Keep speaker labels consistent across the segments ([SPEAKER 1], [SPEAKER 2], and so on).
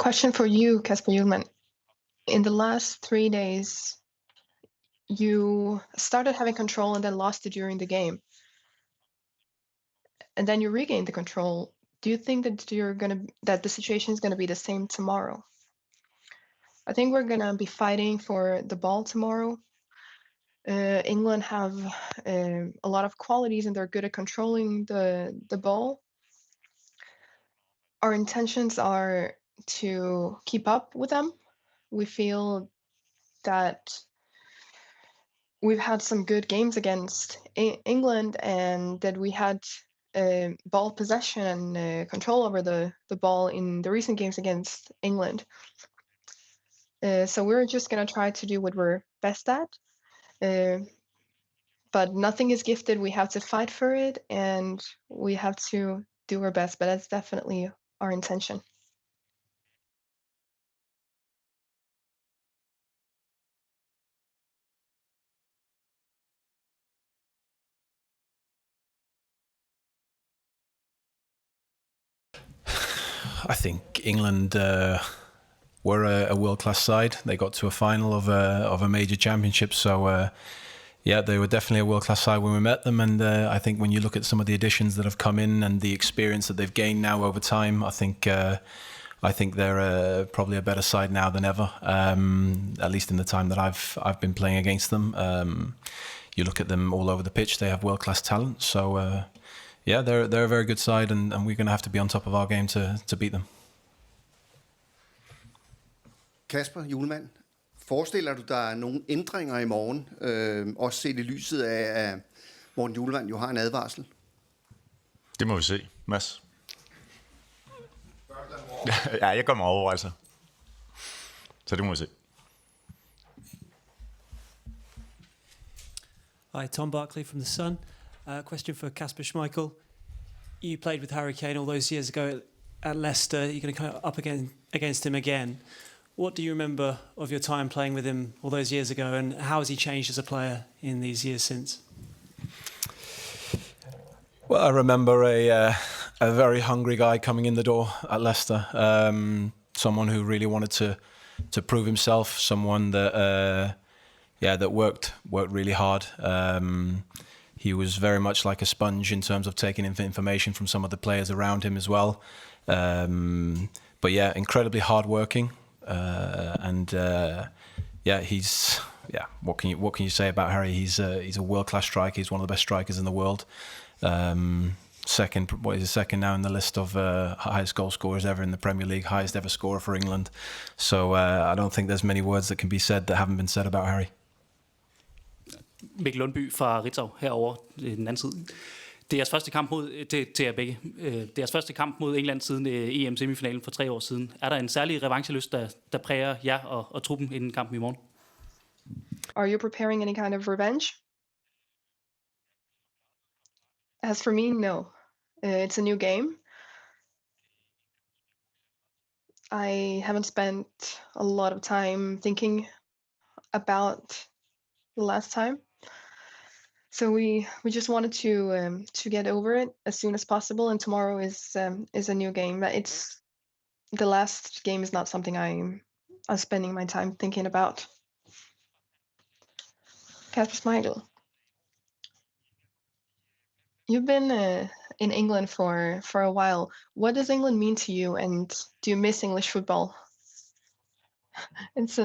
[SPEAKER 1] Question for you, Kasper HJULMAND. In the last 3 days, you started having control and then lost it during the game. And then you regained the control. Do you think that the situation is gonna be the same tomorrow? I think we're gonna be fighting for the ball tomorrow. England have a lot of qualities and they're good at controlling the ball. Our intentions are to keep up with them. We feel that we've had some good games against England and that we had ball possession and control over the ball in the recent games against England. So we're just gonna try to do what we're best at. But nothing is gifted. We have to fight for it and we have to do our best, but that's definitely our intention.
[SPEAKER 2] I think England were a world-class side. They got to a final of a major championship, so yeah, they were definitely a world-class side when we met them. And I think when you look at some of the additions that have come in and the experience that they've gained now over time, I think they're probably a better side now than ever. At least in the time that I've been playing against them. You look at them all over the pitch; they have world-class talent. So. Yeah, they're a very good side, and we're going to have to be on top of our game to beat them.
[SPEAKER 3] Kasper HJULMAND, forestiller du dig nogle ændringer i morgen, også set i lyset af, at Morten Hjulmand jo har en advarsel?
[SPEAKER 4] Det må vi se, Mads. Ja, jeg gør mig overvejelser. Så det må vi se.
[SPEAKER 5] Hi, Tom Barkley from The Sun. Question for Kasper SCHMEICHEL. You played with Harry Kane all those years ago at Leicester. You're going to come up against him again. What do you remember of your time playing with him all those years ago, and how has he changed as a player in these years since?
[SPEAKER 2] Well, I remember a very hungry guy coming in the door at Leicester. Someone who really wanted to prove himself. Someone that that worked really hard. He was very much like a sponge in terms of taking information from some of the players around him as well. But yeah, incredibly hardworking. He's What can you say about Harry? He's a world-class striker. He's one of the best strikers in the world. Second now in the list of highest goal scorers ever in the Premier League, highest ever scorer for England. So I don't think there's many words that can be said that haven't been said about Harry.
[SPEAKER 6] Mikkel Lundby fra Ritzau herovre den anden side. Det er jeres første kamp mod til jer begge. Det er jeres første kamp mod England siden EM-semifinalen for 3 år siden. Er der en særlig revanchelyst, der præger jer og truppen inden kampen i morgen?
[SPEAKER 1] Are you preparing any kind of revenge? As for me, no. It's a new game. I haven't spent a lot of time thinking about the last time. So we just wanted to get over it as soon as possible, and tomorrow is a new game. It's the last game is not something I'm spending my time thinking about. Kasper SCHMEICHEL, you've been in England for a while. What does England mean to you, and do you miss English football? It's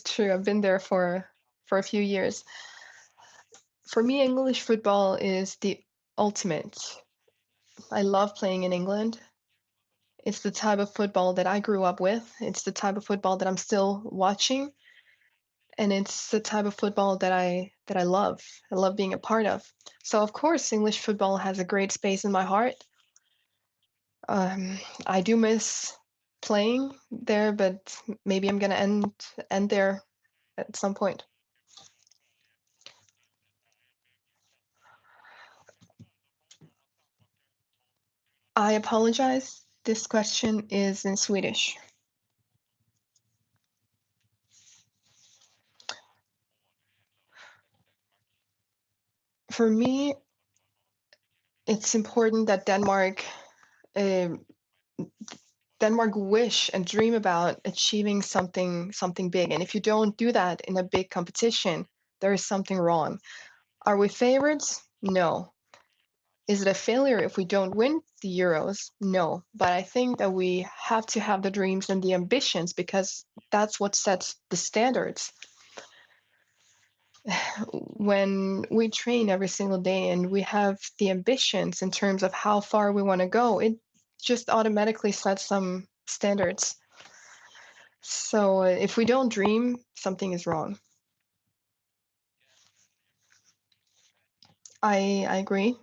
[SPEAKER 1] true. I've been there for a few years. For me, English football is the ultimate. I love playing in England. It's the type of football that I grew up with. It's the type of football that I'm still watching. And it's the type of football that I love. I love being a part of. So of course, English football has a great space in my heart. I do miss playing there, but maybe I'm gonna end there at some point. I apologize. This question is in Swedish. For me, it's important that Denmark Denmark wish and dream about achieving something big. And if you don't do that in a big competition, there is something wrong. Are we favorites? No. Is it a failure if we don't win the Euros? No. But I think that we have to have the dreams and the ambitions because that's what sets the standards. When we train every single day and we have the ambitions in terms of how far we want to go, it just automatically sets some standards. So if we don't dream, something is wrong. I agree.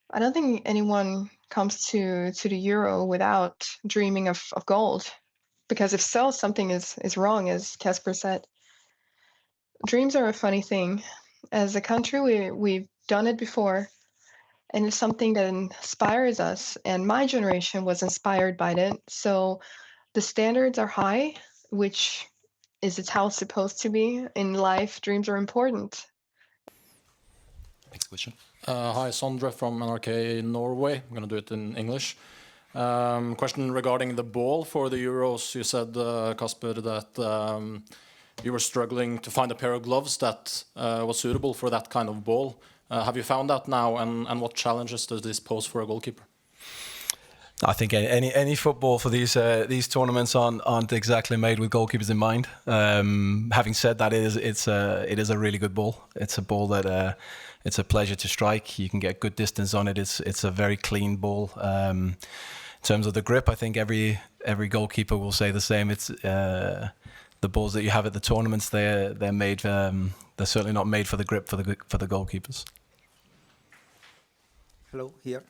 [SPEAKER 1] I don't think anyone comes to the Euro without dreaming of gold, because if so, something is wrong, as Kasper said. Dreams are a funny thing. As a country, we've done it before, and it's something that inspires us. And my generation was inspired by it. So the standards are high, which is how it's supposed to be. In life, dreams are important.
[SPEAKER 7] Next question.
[SPEAKER 8] Hi, Sondre from NRK Norway. I'm going to do it in English. Question regarding the ball for the Euros. You said, Kasper, that you were struggling to find a pair of gloves that was suitable for that kind of ball. Have you found that now, and what challenges does this pose for a goalkeeper?
[SPEAKER 2] I think any football for these tournaments aren't exactly made with goalkeepers in mind. Having said that, it is a really good ball. It's a ball that it's a pleasure to strike. You can get good distance on it. It's a very clean ball. In terms of the grip, I think every goalkeeper will say the same. It's the balls that you have at the tournaments. They're made. They're certainly not made for the grip for the goalkeepers.
[SPEAKER 9] Hello, here.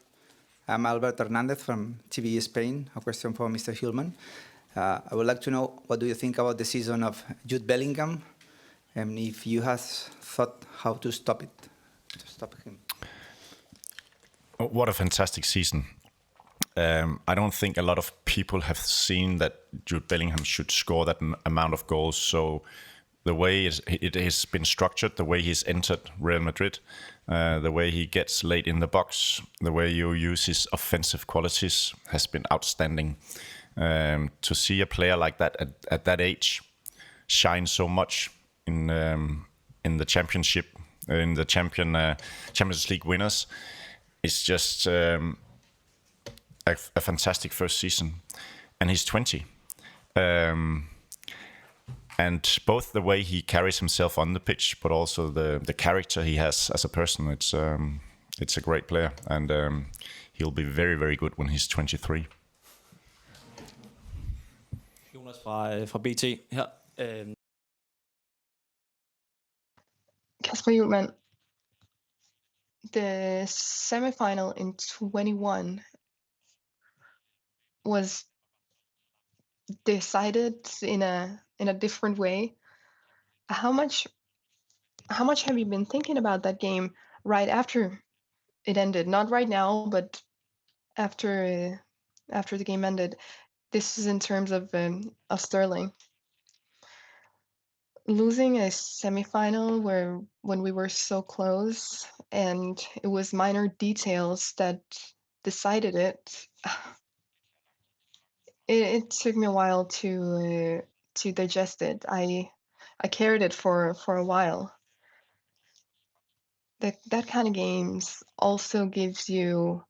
[SPEAKER 9] I'm Albert Hernandez from TV Spain. A question for Mr. HJULMAND. I would like to know, what do you think about the season of Jude Bellingham, and if you have thought how to stop him?
[SPEAKER 4] What a fantastic season. I don't think a lot of people have seen that Jude Bellingham should score that amount of goals. So the way it has been structured, the way he's entered Real Madrid, the way he gets late in the box, the way you use his offensive qualities has been outstanding. To see a player like that at that age shine so much in the championship, in the Champions League winners, is just a fantastic first season. And he's 20. And both the way he carries himself on the pitch, but also the character he has as a person, it's a great player, and he'll be very, very good when he's 23.
[SPEAKER 7] Jonas fra BT her.
[SPEAKER 1] Kasper HJULMAND, the semifinal in 21 was decided in a different way. How much have you been thinking about that game right after it ended? Not right now, but after the game ended. This is in terms of Sterling. Losing a semifinal when we were so close, and it was minor details that decided it. It took me a while to digest it. I carried it for a while. That kind of games also give you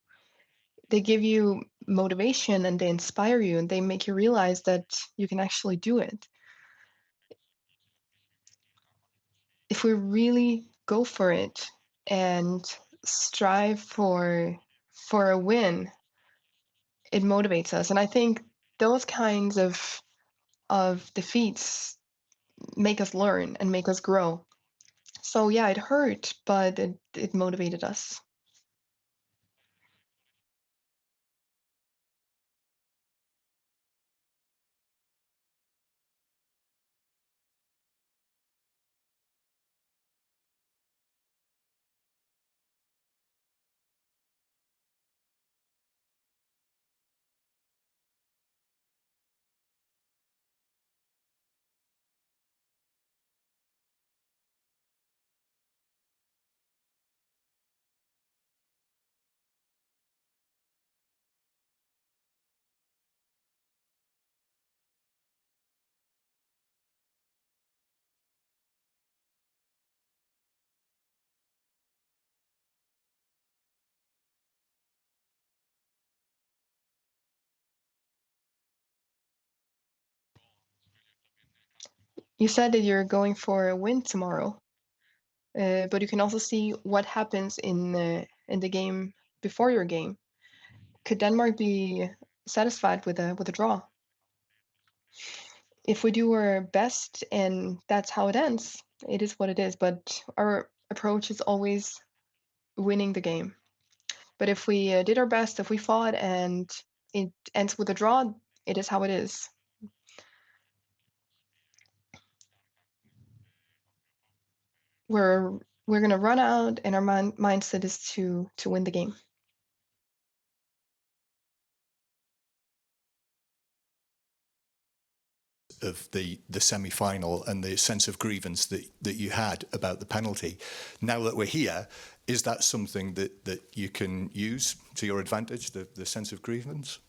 [SPEAKER 1] motivation, and they inspire you, and they make you realize that you can actually do it. If we really go for it and strive for a win, it motivates us. And I think those kinds of defeats make us learn and make us grow. So yeah, it hurt, but it motivated us. You said that you're going for a win tomorrow, but you can also see what happens in the game before your game. Could Denmark be satisfied with a draw? If we do our best and that's how it ends, it is what it is. But our approach is always winning the game. But if we did our best, if we fought and it ends with a draw, it is how it is. We're gonna run out, and our mindset is to win the game.
[SPEAKER 10] Of the semi-final and the sense of grievance that you had about the penalty. Now that we're here, is that something that you can use to your advantage, the sense of grievance?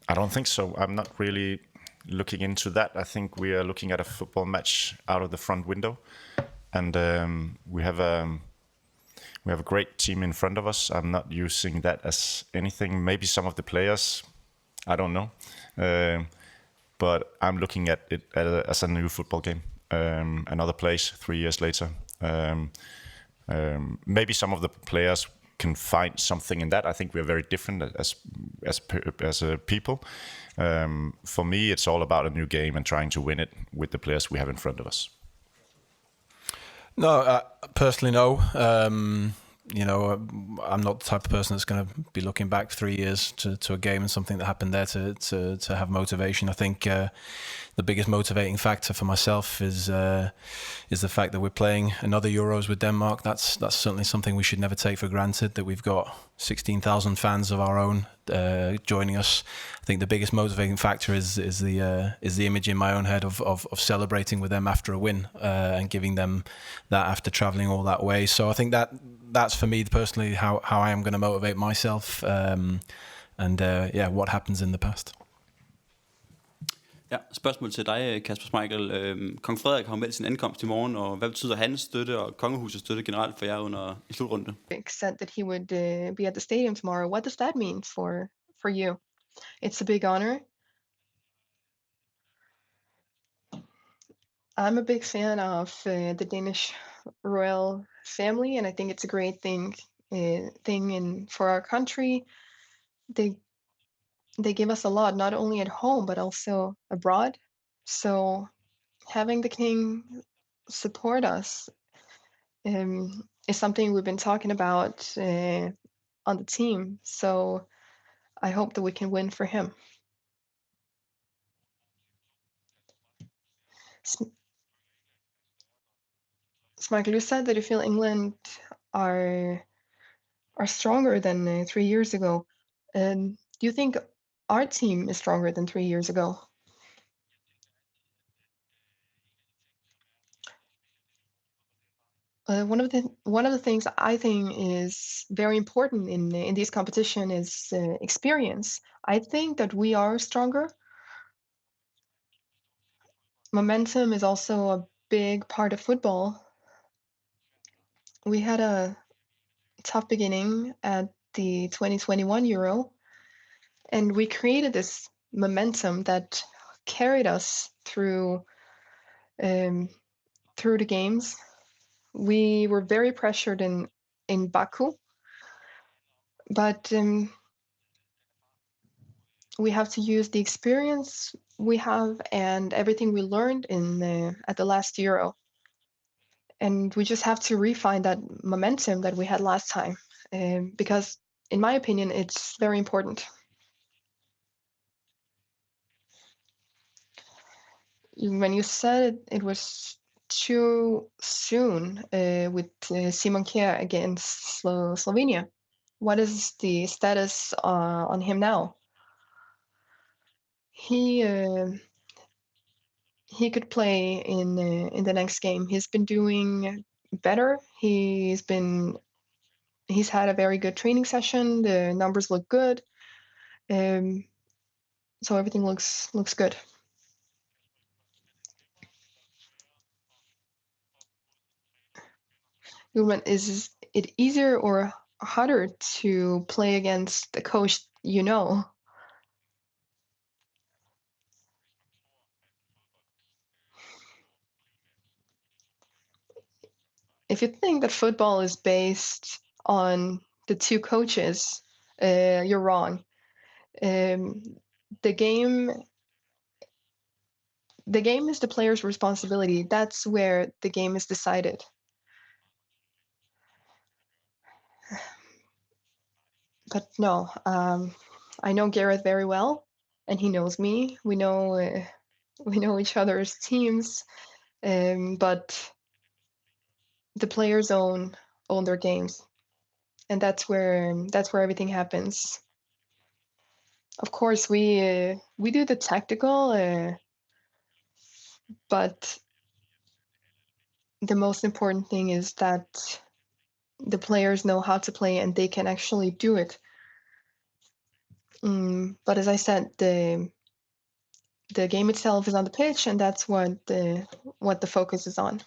[SPEAKER 4] I don't think so. I'm not really looking into that. I think we are looking at a football match out of the front window, and we have a great team in front of us. I'm not using that as anything. Maybe some of the players, I don't know. But I'm looking at it as a new football game, another place 3 years later. Maybe some of the players can find something in that. I think we're very different as a people. For me, it's all about a new game and trying to win it with the players we have in front of us.
[SPEAKER 2] No, personally, no. I'm not the type of person that's going to be looking back 3 years to a game and something that happened there to have motivation. I think the biggest motivating factor for myself is the fact that we're playing another Euros with Denmark. That's certainly something we should never take for granted, that we've got 16,000 fans of our own joining us. I think the biggest motivating factor is the image in my own head of celebrating with them after a win and giving them that after traveling all that way. So I think that's for me personally how I am going to motivate myself, what happens in the past.
[SPEAKER 7] Ja, spørgsmål til dig, Kasper SCHMEICHEL. Kong Frederik har meldt sin ankomst i morgen, og hvad betyder hans støtte og kongehusets støtte generelt for jer i slutrunde?
[SPEAKER 1] Said that he would be at the stadium tomorrow. What does that mean for you? It's a big honor. I'm a big fan of the Danish royal family, and I think it's a great thing for our country. They give us a lot, not only at home but also abroad. So having the king support us is something we've been talking about on the team. So I hope that we can win for him. SCHMEICHEL, you said that you feel England are stronger than 3 years ago. Do you think our team is stronger than 3 years ago? One of the things I think is very important in this competition is experience. I think that we are stronger. Momentum is also a big part of football. We had a tough beginning at the 2021 Euro, and we created this momentum that carried us through the games. We were very pressured in Baku, but we have to use the experience we have and everything we learned at the last Euro. And we just have to refine that momentum that we had last time, because in my opinion, it's very important. When you said it was too soon with Simon Kjær against Slovenia, what is the status on him now? He could play in the next game. He's been doing better. He's had a very good training session. The numbers look good. So everything looks good. Is it easier or harder to play against a coach you know? if you think that football is based on the two coaches, you're wrong. The game is the player's responsibility. That's where the game is decided. But no, I know Gareth very well, and he knows me. We know each other's teams, but the players own their games, and that's where everything happens. Of course, we do the tactical, but the most important thing is that the players know how to play and they can actually do it. But as I said, the game itself is on the pitch, and that's what the focus is on.